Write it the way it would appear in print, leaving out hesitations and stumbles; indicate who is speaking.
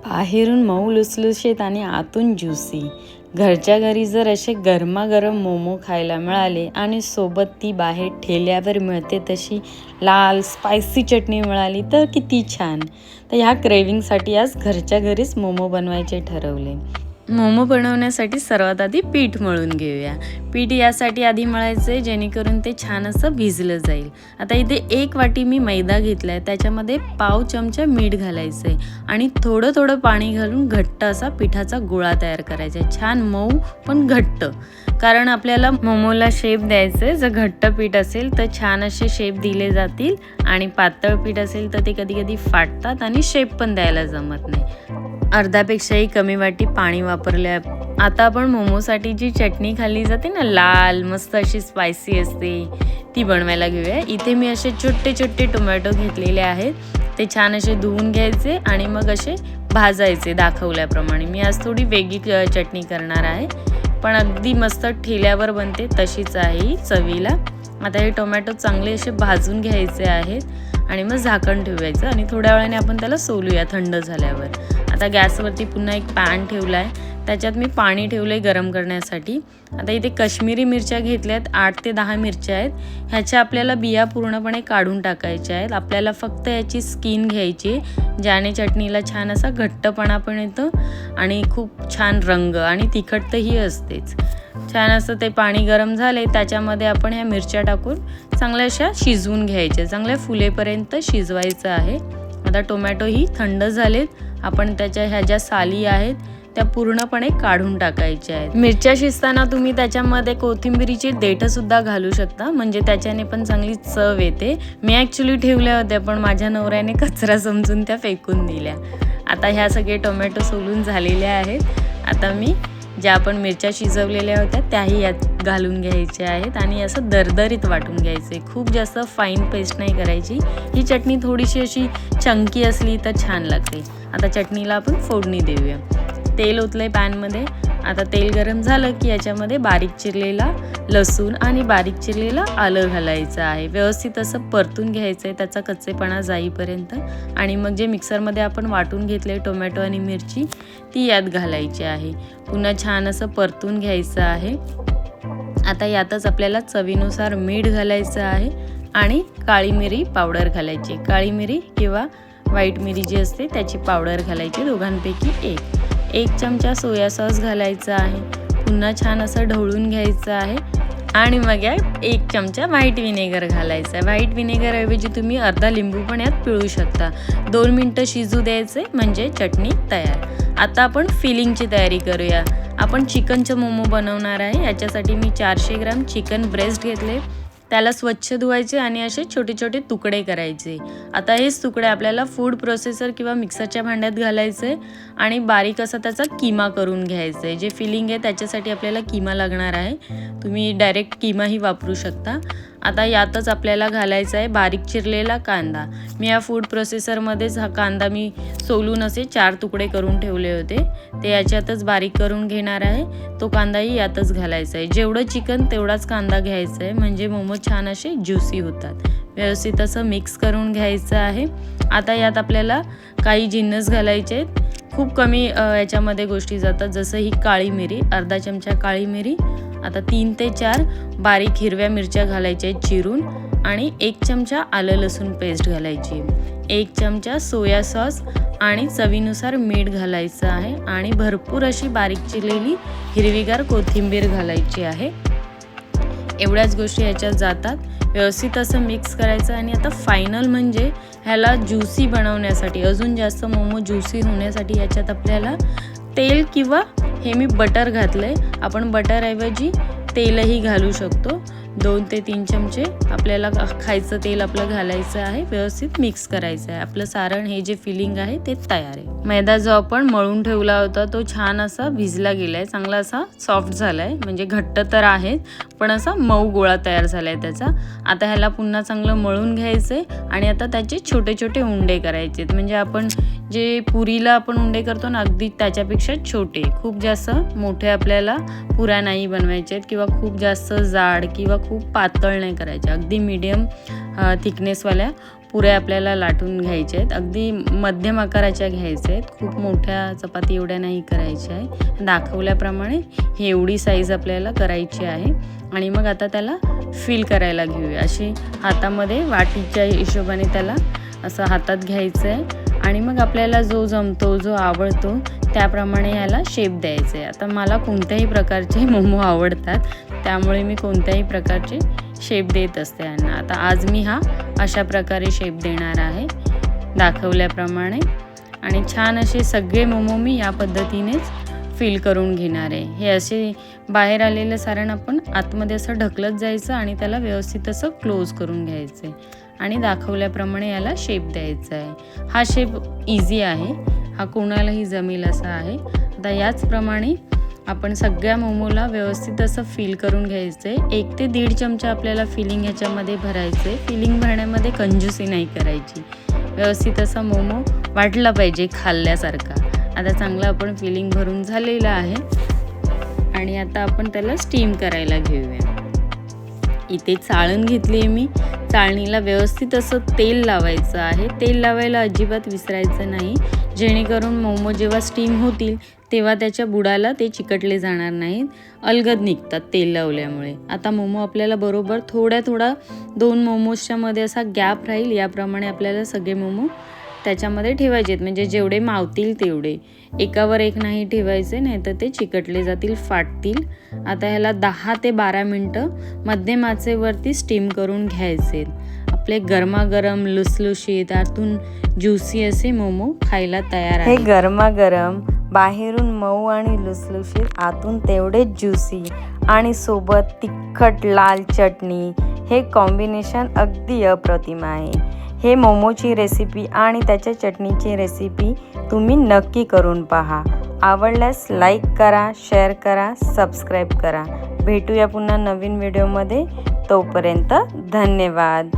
Speaker 1: बाहेरून मऊ लुसलुशीत आणि आतून ज्युसी. घरच्या घरी जर असे गरमागरम मोमो खायला मिळाले आणि सोबत ती बाहेर ठेल्यावर मिळते तशी लाल स्पायसी चटणी मिळाली तर किती छान. तर ह्या क्रेविंगसाठी आज घरच्या घरीच मोमो बनवायचे ठरवले. मोमो बनवण्यासाठी सर्वात आधी पीठ मळून घेऊया. पीठ यासाठी आधी मळायचं आहे जेणेकरून ते छान असं भिजलं जाईल. आता इथे 1 वाटी मी मैदा घेतला आहे, त्याच्यामध्ये पाव चमचा मीठ घालायचं आहे आणि थोडं थोडं पाणी घालून घट्ट असा पिठाचा गोळा तयार करायचा आहे. छान मऊ पण घट्ट, कारण आपल्याला मोमोला शेप द्यायचं आहे. जर घट्ट पीठ असेल तर छान असे शेप दिले जातील आणि पातळ पीठ असेल तर ते कधी कधी फाटतात आणि शेप पण द्यायला जमत नाही. अर्ध्यापेक्षाही कमी वाटी पाणी वापरले. आता आपण मोमोसाठी जी चटणी खाल्ली जाते ना, लाल मस्त अशी स्पायसी असते, ती बनवायला घेऊया. इथे मी असे छोटे छोटे टोमॅटो घेतलेले आहेत. ते छान असे धुवून घ्यायचे आणि मग असे भाजायचे दाखवल्याप्रमाणे. मी आज थोडी वेगळी चटणी करणार आहे, पण अगदी मस्त ठेल्यावर बनते तशीच आहे चवीला. आता हे टोमॅटो चांगले असे भाजून घ्यायचे आहेत आणि मग झाकण ठेवायचं आणि थोड्या वेळाने आपण त्याला सोलूया थंड झाल्यावर. आता गॅसवरती पुन्हा एक पॅन ठेवला आहे, त्याच्यात मी पाणी ठेवलं आहे गरम करण्यासाठी. आता इथे काश्मीरी मिरच्या घेतल्यात, 8 ते 10 मिरच्या आहेत. ह्याच्या आपल्याला बिया पूर्णपणे काढून टाकायच्या आहेत. आपल्याला फक्त याची स्किन घ्यायची, ज्याने चटणीला छान असा घट्टपणा पण येतो आणि खूप छान रंग आणि तिखटही असतेच. छान असं ते पाणी गरम झाले, त्याच्यामध्ये आपण ह्या मिरच्या टाकून चांगल्या अशा शिजवून घ्यायच्या, चांगल्या फुलेपर्यंत शिजवायचं आहे. आता टोमॅटोही थंड झालेत. आपण त्याच्या ह्या ज्या साली आहेत त्या पूर्णपणे काढून टाकायच्या आहेत. मिरच्या शिजताना तुम्ही त्याच्यामध्ये कोथिंबिरीची देठंसुद्धा घालू शकता, म्हणजे त्याच्याने पण चांगली चव येते. मी ॲक्च्युली ठेवल्या होत्या, पण माझ्या नवऱ्याने कचरा समजून त्या फेकून दिल्या. आता ह्या सगळे टोमॅटो सोलून झालेल्या आहेत. आता मी ज्या आपण मिरच्या शिजवलेल्या होत्या त्याही यात घालून घ्यायच्या आहेत आणि असं दरदरीत वाटून घ्यायचे. खूप जास्त फाईन पेस्ट नाही करायची. ही चटणी थोडीशी अशी चंकी असली तर छान लागते. आता चटणीला आपण फोडणी देऊया. तेल ओतलंय पॅनमध्ये. आता तेल गरम झालं की याच्यामध्ये बारीक चिरलेला लसूण आणि बारीक चिरलेलं आलं घालायचं आहे. व्यवस्थित असं परतून घ्यायचं आहे त्याचा कच्चेपणा जाईपर्यंत. आणि मग जे मिक्सरमध्ये आपण वाटून घेतले टोमॅटो आणि मिरची ती यात घालायची आहे. पुन्हा छान असं परतून घ्यायचं आहे. आता यातच आपल्याला चवीनुसार मीठ घालायचं आहे आणि काळी मिरी पावडर घालायची. काळी मिरी किंवा व्हाईट मिरी जी असते त्याची पावडर घालायची, दोघांपैकी एक चमचा सोया सॉस घालायचा आहे. पुन्हा छान असं ढवळून घ्यायचं आहे आणि मग यात 1 चमचा व्हाईट विनेगर घालायचं आहे. व्हाईट विनेगरऐवजी तुम्ही अर्धा लिंबू पण यात पिळू शकता. 2 मिनटं शिजू द्यायचे म्हणजे चटणी तयार. आता आपण फिलिंगची तयारी करूया. आपण चिकनचं मोमो बनवणार आहे. याच्यासाठी मी 400 ग्राम चिकन ब्रेस्ट घेतले. त्याला स्वच्छ धुवायचे आणि असे छोटे छोटे तुकडे करायचे. आता हेच तुकडे आपल्याला फूड प्रोसेसर किंवा मिक्सरच्या भांड्यात घालायचे आणि बारीक असा त्याचा किमा करून घ्यायचा आहे. जे फिलिंग आहे त्याच्यासाठी आपल्याला किमा लागणार आहे. तुम्ही डायरेक्ट किमाही वापरू शकता. आता यातच आपल्याला घालायचा आहे बारीक चिरलेला कांदा. मी या फूड प्रोसेसरमध्येच हा कांदा मी सोलून असे 4 तुकडे करून ठेवले होते, ते याच्यातच बारीक करून घेणार आहे. तो कांदाही यातच घालायचा आहे. जेवढं चिकन तेवढाच कांदा घ्यायचा आहे, म्हणजे मोमो छान असे ज्युसी होतात. व्यवस्थित असं मिक्स करून घ्यायचं आहे. आता यात आपल्याला काही जिन्नस घालायचे आहेत. खूप कमी याच्यामध्ये गोष्टी जातात, जसं ही काळी मिरी, अर्धा चमचा काळी मिरी. आता 3 ते 4 बारीक हिरव्या मिरच्या घालायच्या आहेत चिरून आणि 1 चमचा आलं लसूण पेस्ट घालायची, 1 चमचा सोया सॉस आणि चवीनुसार मीठ घालायचं आहे आणि भरपूर अशी बारीक चिरलेली हिरवीगार कोथिंबीर घालायची आहे. एवढ्याच गोष्टी याच्यात जातात. व्यवस्थित असं मिक्स करायचं आणि आता फायनल म्हणजे ह्याला ज्युसी बनवण्यासाठी, अजून जास्त मोमो ज्युसी होण्यासाठी याच्यात आपल्याला तेल किंवा हे मी बटर घातलं आहे. आपण बटरऐवजी तेलही घालू शकतो. 2 ते 3 चमचे आपल्याला खायचं तेल आपलं घालायचं आहे. व्यवस्थित मिक्स करायचं आहे. आपलं सारण हे जे फिलिंग आहे ते तयार आहे. मैदा जो आपण मळून ठेवला होता तो छान असा भिजला गेला आहे, चांगला असा सॉफ्ट झाला आहे. म्हणजे घट्ट तर आहे पण असा मऊ गोळा तयार झाला आहे त्याचा. आता ह्याला पुन्हा चांगलं मळून घ्यायचं आहे आणि आता त्याचे छोटे छोटे उंडे करायचे आहेत. म्हणजे आपण जे पुरीला आपण उंडे करतो ना, अगदी त्याच्यापेक्षा छोटे. खूप जास्त मोठे आपल्याला पुऱ्या नाही बनवायचे आहेत किंवा खूप जास्त जाड किंवा खूप पातळ नाही करायचे. अगदी मीडियम थिकनेसवाल्या पुऱ्या आपल्याला लाटून घ्यायच्या आहेत. अगदी मध्यम आकाराच्या घ्यायच्या आहेत, खूप मोठ्या चपाती एवढ्या नाही करायच्या आहे. दाखवल्याप्रमाणे ही एवढी साईज आपल्याला करायची आहे. आणि मग आता त्याला फिल करायला घेऊया. अशी हातामध्ये वाटीच्या हिशोबाने त्याला असं हातात घ्यायचं आहे आणि मग आपल्याला जो जमतो, जो आवडतो त्याप्रमाणे याला शेप द्यायचा आहे. आता मला कोणत्याही प्रकारचे मोमो आवडतात, त्यामुळे मी कोणत्याही प्रकारचे शेप देत असते यांना. आता आज मी हा अशा प्रकारे शेप देणार आहे दाखवल्याप्रमाणे. आणि छान असे सगळे मोमो मी या पद्धतीनेच फिल करून घेणार आहे. हे असे बाहेर आलेलं सारण आपण आतमध्ये असं ढकलत जायचं आणि त्याला व्यवस्थित असं क्लोज करून घ्यायचं आहे आणि दाखवल्याप्रमाणे याला शेप द्यायचा आहे. हा शेप इझी आहे, हा कोणालाही जमेल असा आहे. आता याचप्रमाणे आपण सगळ्या मोमोला व्यवस्थित असं फिल करून घ्यायचं आहे. 1 ते 1.5 चमचा आपल्याला फिलिंग ह्याच्यामध्ये भरायचं आहे. फिलिंग भरण्यामध्ये कंजूसी नाही करायची. व्यवस्थित असा मोमो वाटला पाहिजे खाल्ल्यासारखा. आता चांगलं आपण फिलिंग भरून झालेलं आहे आणि आता आपण त्याला स्टीम करायला घेऊया. इथे चाळण घेतली आहे मी. चाळणीला व्यवस्थित असं तेल लावायचं आहे. तेल लावायला अजिबात विसरायचं नाही, जेणेकरून मोमो जेव्हा स्टीम होतील तेव्हा त्याच्या बुडाला ते चिकटले जाणार नाहीत, अलगद निघतात तेल लावल्यामुळे. आता मोमो आपल्याला बरोबर थोडा 2 मोमोजच्या मध्ये असा गॅप राहील, याप्रमाणे आपल्याला सगळे मोमो त्याच्यामध्ये ठेवायचे आहेत. म्हणजे जेवढे मावतील तेवढे, एकावर एक नाही ठेवायचे, नाही तर ते चिकटले जातील, फाटतील. आता ह्याला 10 ते 12 मिनटं मध्यम आचेवरती स्टीम करून घ्यायचे. आपले गरमागरम लुसलुशीत आतून ज्युसी असे मोमो खायला तयार आहे. हे गरमागरम, बाहेरून मऊ आणि लुसलुशीत, आतून तेवढेच ज्युसी आणि सोबत तिखट लाल चटणी, हे कॉम्बिनेशन अगदी अप्रतिम आहे. हे मोमोची रेसिपी आणि त्याच्या चटणीची रेसिपी तुम्ही नक्की करून पहा. आवडल्यास लाईक करा, शेअर करा, सबस्क्राईब करा. भेटूया पुन्हा नवीन व्हिडिओमध्ये. तोपर्यंत धन्यवाद.